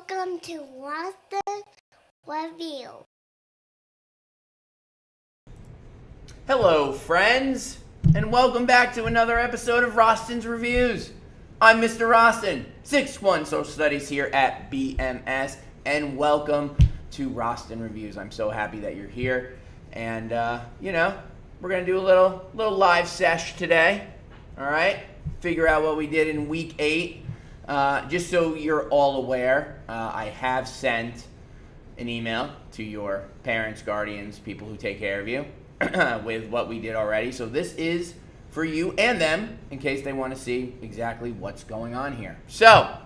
Welcome to Rosten Reviews. Hello, friends, and welcome back to another episode of Rosten's Reviews. I'm Mr. Rosten, 6'1" Social Studies here at BMS, and welcome to Rosten Reviews. I'm so happy that you're here, and we're gonna do a little live sesh today. All right, figure out what we did in week 8. Just so you're all aware, I have sent an email to your parents, guardians, people who take care of you with what we did already. So this is for you and them in case they want to see exactly what's going on here. So,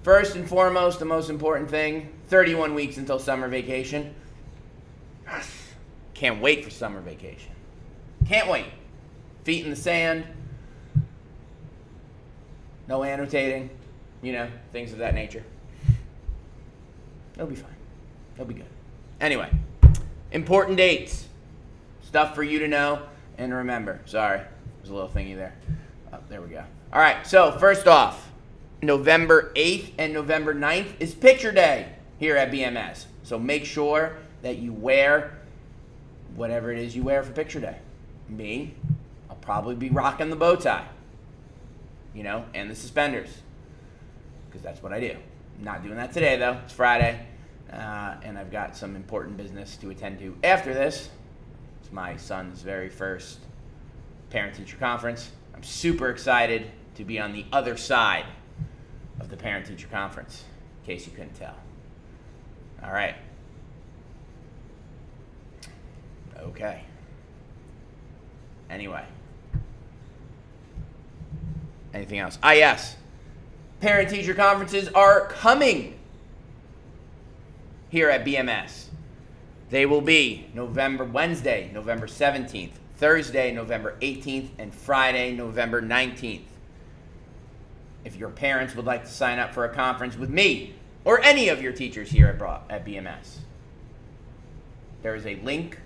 first and foremost, the most important thing, 31 weeks until summer vacation. Can't wait for summer vacation. Can't wait. Feet in the sand. No annotating, things of that nature. It'll be fine. It'll be good. Anyway, important dates. Stuff for you to know and to remember. Sorry, there's a little thingy there. Oh, there we go. All right, so first off, November 8th and November 9th is Picture Day here at BMS. So make sure that you wear whatever it is you wear for Picture Day. Me, I'll probably be rocking the bow tie. And the suspenders, because that's what I do. I'm not doing that today, though. It's Friday, and I've got some important business to attend to after this. It's my son's very first parent-teacher conference. I'm super excited to be on the other side of the parent-teacher conference, in case you couldn't tell. All right. Okay. Anyway. Anything else? Yes. Parent-teacher conferences are coming here at BMS. They will be Wednesday, November 17th, Thursday, November 18th, and Friday, November 19th. If your parents would like to sign up for a conference with me or any of your teachers here at BMS, there is a link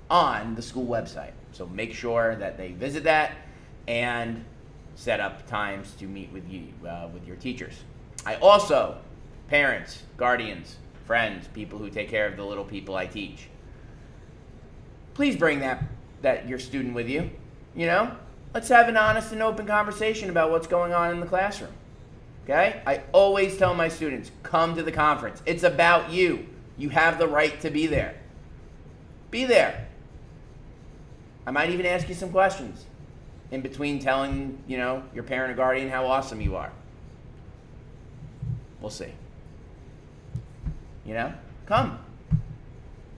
on the school website. So make sure that they visit that and set up times to meet with you, with your teachers. I also, parents, guardians, friends, people who take care of the little people I teach, please bring that your student with you. Let's have an honest and open conversation about what's going on in the classroom. Okay? I always tell my students, come to the conference. It's about you. You have the right to be there. Be there. I might even ask you some questions in between telling, your parent or guardian how awesome you are. We'll see. Come.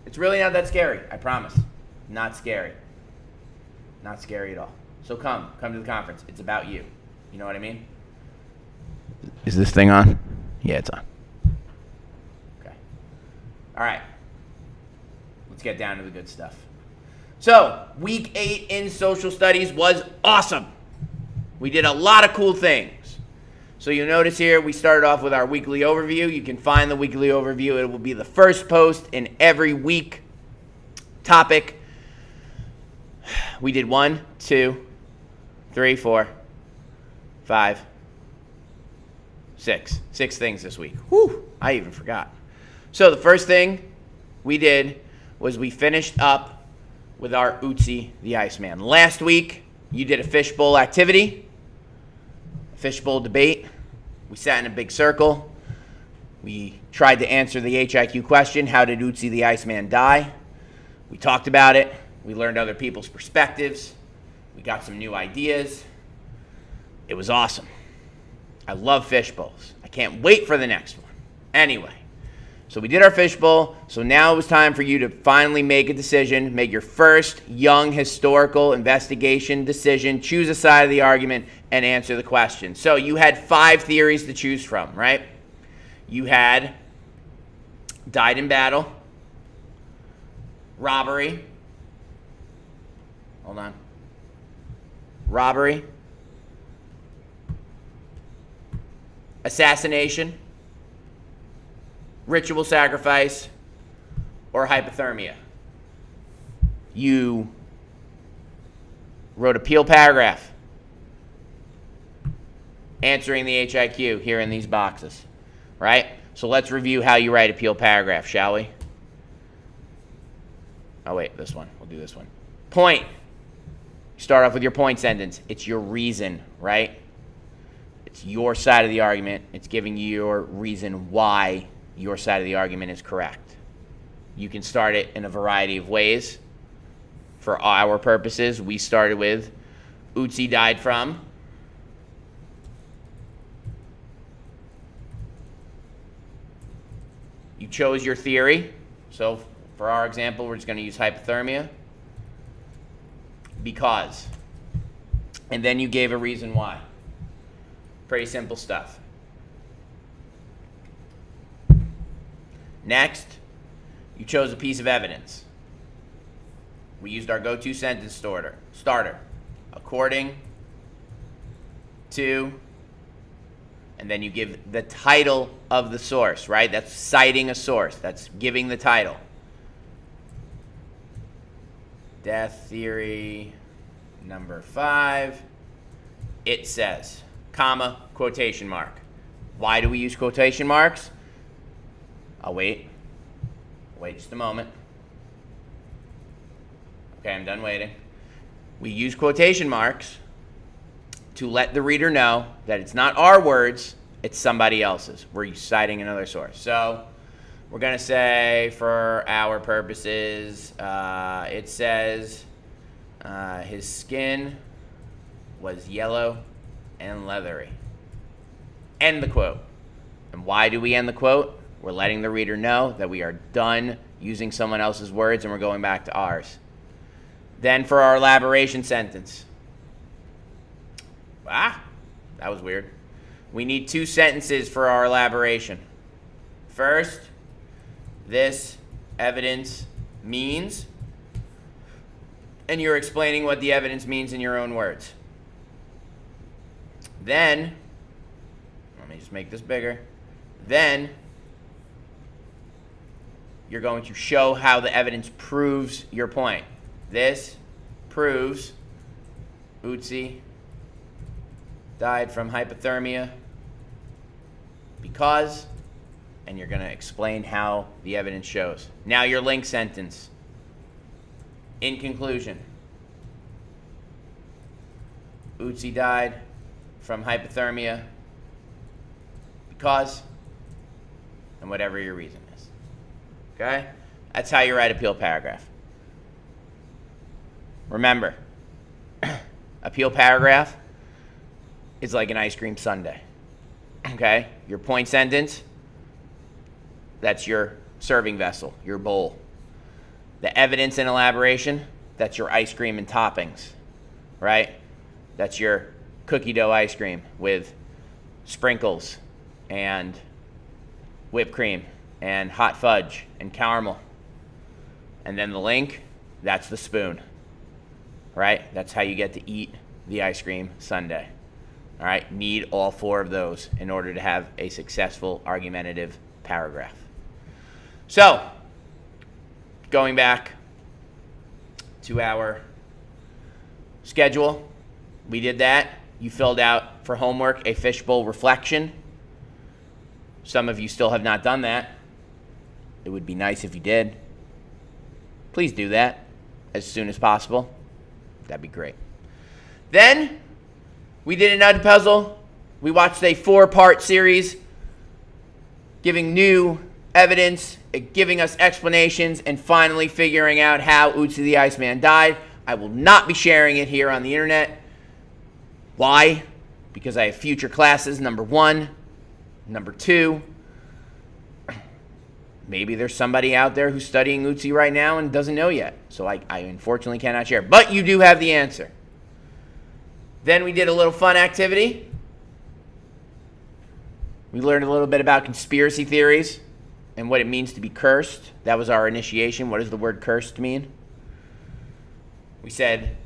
It's really not that scary, I promise. Not scary. Not scary at all. So come to the conference. It's about you. You know what I mean? Is this thing on? Yeah, it's on. Okay. All right. Let's get down to the good stuff. So, week 8 in social studies was awesome. We did a lot of cool things. So you'll notice here we started off with our weekly overview. You can find the weekly overview. It will be the first post in every week topic. We did 1, 2, 3, 4, 5, 6. 6 things this week. Whew, I even forgot. So the first thing we did was we finished up with our Otzi the Iceman. Last week, you did a fishbowl activity, a fishbowl debate. We sat in a big circle. We tried to answer the HIQ question, how did Otzi the Iceman die? We talked about it. We learned other people's perspectives. We got some new ideas. It was awesome. I love fishbowls. I can't wait for the next one. Anyway. So we did our fishbowl, so now it was time for you to finally make a decision, make your first young historical investigation decision, choose a side of the argument, and answer the question. So you had 5 theories to choose from, right? You had died in battle, robbery, assassination, ritual sacrifice, or hypothermia. You wrote a peel paragraph answering the HIQ here in these boxes. right? So let's review how you write appeal paragraph, shall we? Oh, wait, this one. We'll do this one. Point. Start off with your point sentence. It's your reason, right? It's your side of the argument. It's giving you your reason why your side of the argument is correct. You can start it in a variety of ways. For our purposes, we started with Otzi died from. You chose your theory. So for our example, we're just going to use hypothermia. Because. And then you gave a reason why. Pretty simple stuff. Next, you chose a piece of evidence. We used our go-to sentence starter. According to, and then you give the title of the source, right? That's citing a source. That's giving the title. Death theory number 5. It says, comma, quotation mark. Why do we use quotation marks? I'll wait. Wait just a moment. Okay, I'm done waiting. We use quotation marks to let the reader know that it's not our words, it's somebody else's. We're citing another source. So we're going to say, for our purposes, it says his skin was yellow and leathery. End the quote. And why do we end the quote? We're letting the reader know that we are done using someone else's words and we're going back to ours. Then for our elaboration sentence. That was weird. We need 2 sentences for our elaboration. First, this evidence means, and you're explaining what the evidence means in your own words. Then, let me just make this bigger. Then, you're going to show how the evidence proves your point. This proves Otzi died from hypothermia because, and you're going to explain how the evidence shows. Now your link sentence. In conclusion, Otzi died from hypothermia because, and whatever your reason is. Okay? That's how you write appeal paragraph. Remember, appeal paragraph is like an ice cream sundae. Okay? Your point sentence, that's your serving vessel, your bowl. The evidence and elaboration, that's your ice cream and toppings, right? That's your cookie dough ice cream with sprinkles and whipped cream and hot fudge and caramel. And then the link, that's the spoon, right? That's how you get to eat the ice cream sundae. All right, need all 4 of those in order to have a successful argumentative paragraph. So, going back to our schedule, we did that. You filled out for homework a fishbowl reflection. Some of you still have not done that. It would be nice if you did. Please do that as soon as possible. That'd be great. Then, we did another puzzle. We watched a 4-part series giving new evidence, giving us explanations, and finally figuring out how Otzi the Iceman died. I will not be sharing it here on the internet. Why? Because I have future classes, number 1. Number 2, maybe there's somebody out there who's studying Otzi right now and doesn't know yet. So I unfortunately cannot share. But you do have the answer. Then we did a little fun activity. We learned a little bit about conspiracy theories and what it means to be cursed. That was our initiation. What does the word cursed mean? We said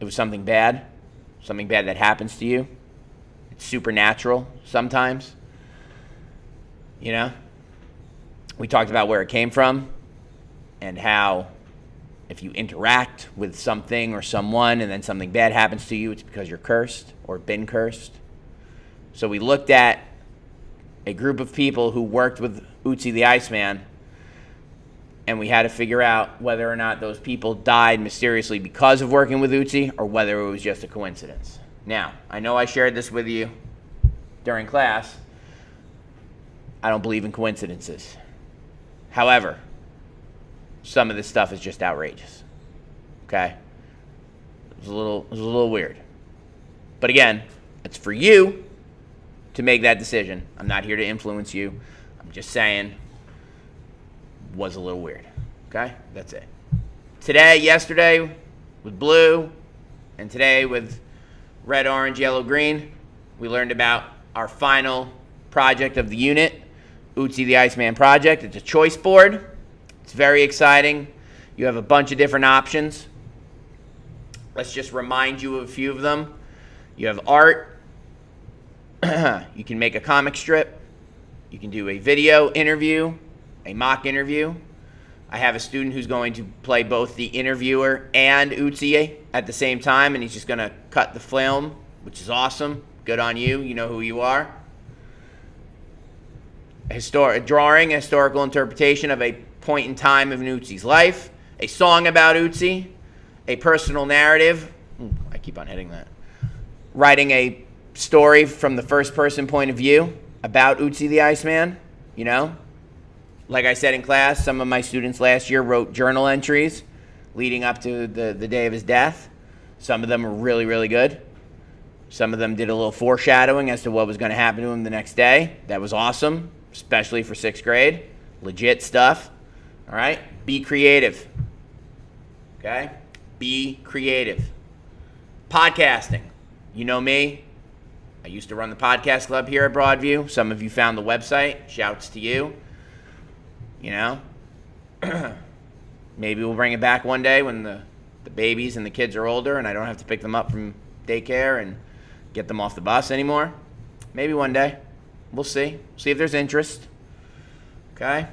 it was something bad that happens to you. It's supernatural sometimes. You know? We talked about where it came from and how if you interact with something or someone and then something bad happens to you, it's because you're cursed or been cursed. So we looked at a group of people who worked with Otzi the Iceman, and we had to figure out whether or not those people died mysteriously because of working with Otzi or whether it was just a coincidence. Now, I know I shared this with you during class. I don't believe in coincidences. However, some of this stuff is just outrageous. Okay? It was a little weird. But again, it's for you to make that decision. I'm not here to influence you. I'm just saying, was a little weird. Okay? That's it. Yesterday with blue, and today with red, orange, yellow, green, we learned about our final project of the unit, Otzi the Iceman project. It's a choice board. It's very exciting. You have a bunch of different options. Let's just remind you of a few of them. You have art. You can make a comic strip. You can do a video interview, a mock interview. I have a student who's going to play both the interviewer and Otzi at the same time, and he's just going to cut the film, which is awesome. Good on you. You know who you are. A drawing, a historical interpretation of a point in time of Otzi's life. A song about Otzi. A personal narrative. I keep on hitting that. Writing a story from the first person point of view about Otzi the Iceman, you know. Like I said in class, some of my students last year wrote journal entries leading up to the day of his death. Some of them were really, really good. Some of them did a little foreshadowing as to what was going to happen to him the next day. That was awesome, especially for 6th grade. Legit stuff. All right? Be creative. Okay? Be creative. Podcasting. You know me. I used to run the podcast club here at Broadview. Some of you found the website. Shouts to you. You know? Maybe we'll bring it back one day when the babies and the kids are older and I don't have to pick them up from daycare and get them off the bus anymore. Maybe one day. We'll see. See if there's interest. Okay?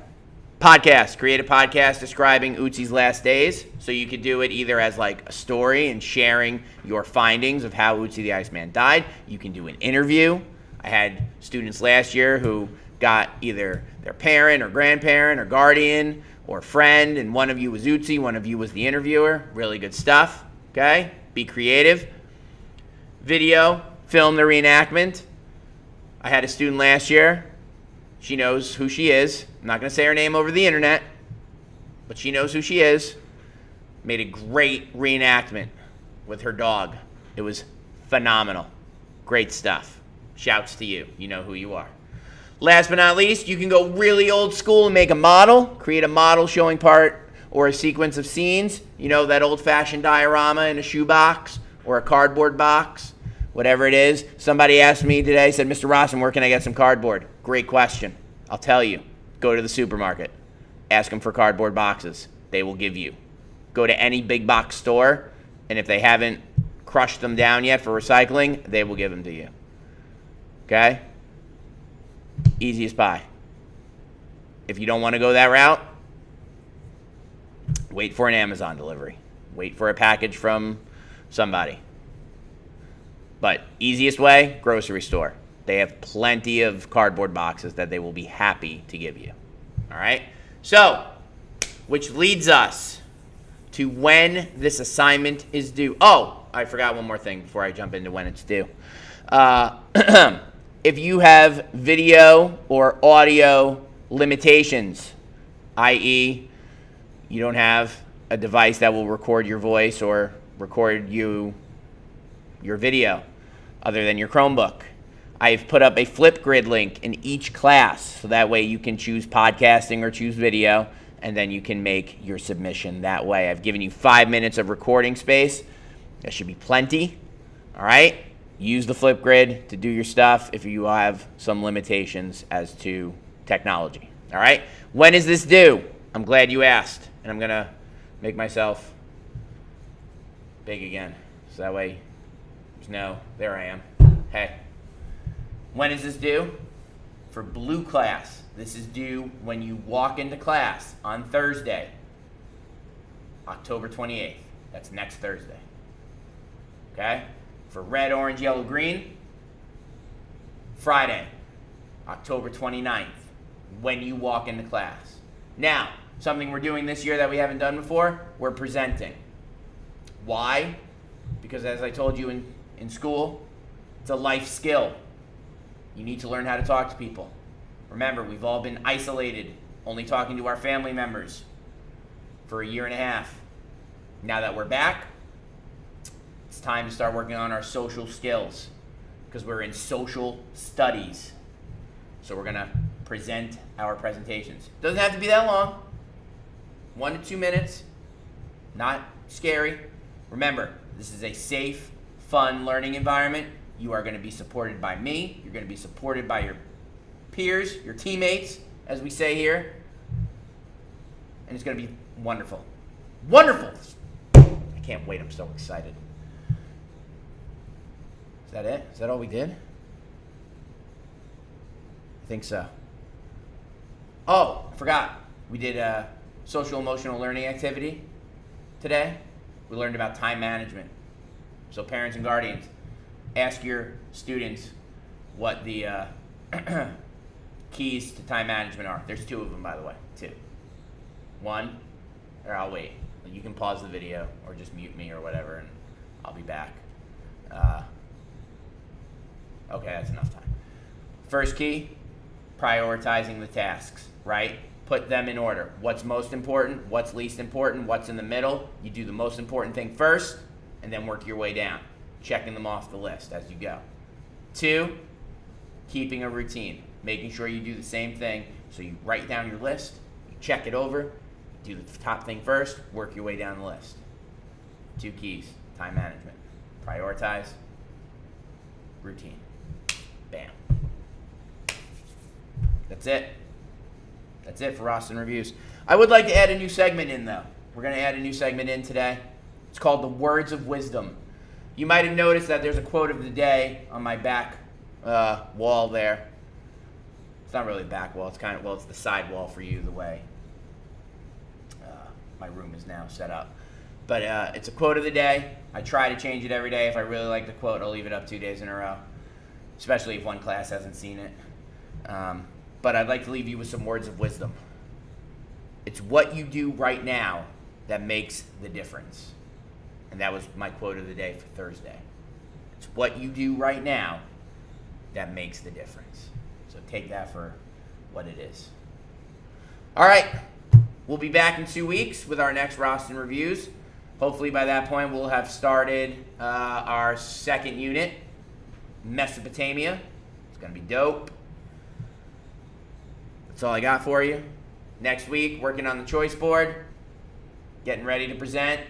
Podcast. Create a podcast describing Otzi's last days. So you could do it either as like a story and sharing your findings of how Otzi the Iceman died. You can do an interview. I had students last year who got either their parent or grandparent or guardian or friend, and one of you was Otzi, one of you was the interviewer. Really good stuff. Okay? Be creative. Video. Film the reenactment. I had a student last year. She knows who she is. I'm not going to say her name over the internet, but she knows who she is. Made a great reenactment with her dog. It was phenomenal. Great stuff. Shouts to you. You know who you are. Last but not least, you can go really old school and make a model. Create a model showing part or a sequence of scenes. You know, that old-fashioned diorama in a shoebox or a cardboard box. Whatever it is. Somebody asked me today, said, Mr. Rosten, where can I get some cardboard? Great question. I'll tell you. Go to the supermarket. Ask them for cardboard boxes. They will give you. Go to any big box store, and if they haven't crushed them down yet for recycling, they will give them to you. Okay? Easy as pie. If you don't want to go that route, wait for an Amazon delivery. Wait for a package from somebody. But easiest way, grocery store. They have plenty of cardboard boxes that they will be happy to give you. All right? So, which leads us to when this assignment is due. Oh, I forgot one more thing before I jump into when it's due. If you have video or audio limitations, i.e., you don't have a device that will record your voice or record your video other than your Chromebook, I've put up a Flipgrid link in each class, so that way you can choose podcasting or choose video, and then you can make your submission that way. I've given you 5 minutes of recording space. That should be plenty. All right? Use the Flipgrid to do your stuff if you have some limitations as to technology. All right? When is this due? I'm glad you asked, and I'm going to make myself big again, so that way there's no, there I am. Hey. When is this due? For blue class, this is due when you walk into class on Thursday, October 28th. That's next Thursday. Okay? For red, orange, yellow, green, Friday, October 29th, when you walk into class. Now, something we're doing this year that we haven't done before, we're presenting. Why? Because as I told you in school, it's a life skill. You need to learn how to talk to people. Remember, we've all been isolated, only talking to our family members for a year and a half. Now that we're back, it's time to start working on our social skills because we're in social studies. So we're going to present our presentations. Doesn't have to be that long. 1 to 2 minutes. Not scary. Remember, this is a safe, fun learning environment. You are going to be supported by me. You're going to be supported by your peers, your teammates, as we say here. And it's going to be wonderful. Wonderful! I can't wait. I'm so excited. Is that it? Is that all we did? I think so. Oh, I forgot. We did a social emotional learning activity today. We learned about time management. So parents and guardians, ask your students what the keys to time management are. There's 2 of them, by the way. 2. 1, or I'll wait. You can pause the video or just mute me or whatever, and I'll be back. Okay, that's enough time. First key, prioritizing the tasks, right? Put them in order. What's most important, what's least important, what's in the middle. You do the most important thing first, and then work your way down, checking them off the list as you go. 2, keeping a routine, making sure you do the same thing. So you write down your list, you check it over, do the top thing first, work your way down the list. 2 keys, time management. Prioritize, routine. Bam. That's it. That's it for Rosten Reviews. I would like to add a new segment in, though. We're going to add a new segment in today. It's called the Words of Wisdom. You might have noticed that there's a quote of the day on my back wall there. It's not really a back wall. It's kind of, well, it's the side wall for you, the way my room is now set up. But it's a quote of the day. I try to change it every day. If I really like the quote, I'll leave it up 2 days in a row, especially if one class hasn't seen it. But I'd like to leave you with some words of wisdom. It's what you do right now that makes the difference. And that was my quote of the day for Thursday. It's what you do right now that makes the difference. So take that for what it is. All right. We'll be back in 2 weeks with our next Rosten Reviews. Hopefully by that point we'll have started our second unit, Mesopotamia. It's going to be dope. That's all I got for you. Next week, working on the choice board, getting ready to present.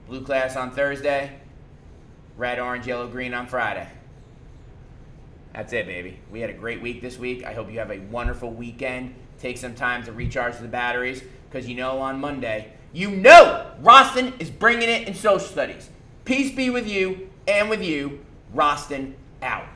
Blue class on Thursday, red, orange, yellow, green on Friday. That's it, baby. We had a great week this week. I hope you have a wonderful weekend. Take some time to recharge the batteries, because on Monday, Rosten is bringing it in social studies. Peace be with you, and with you, Rosten out.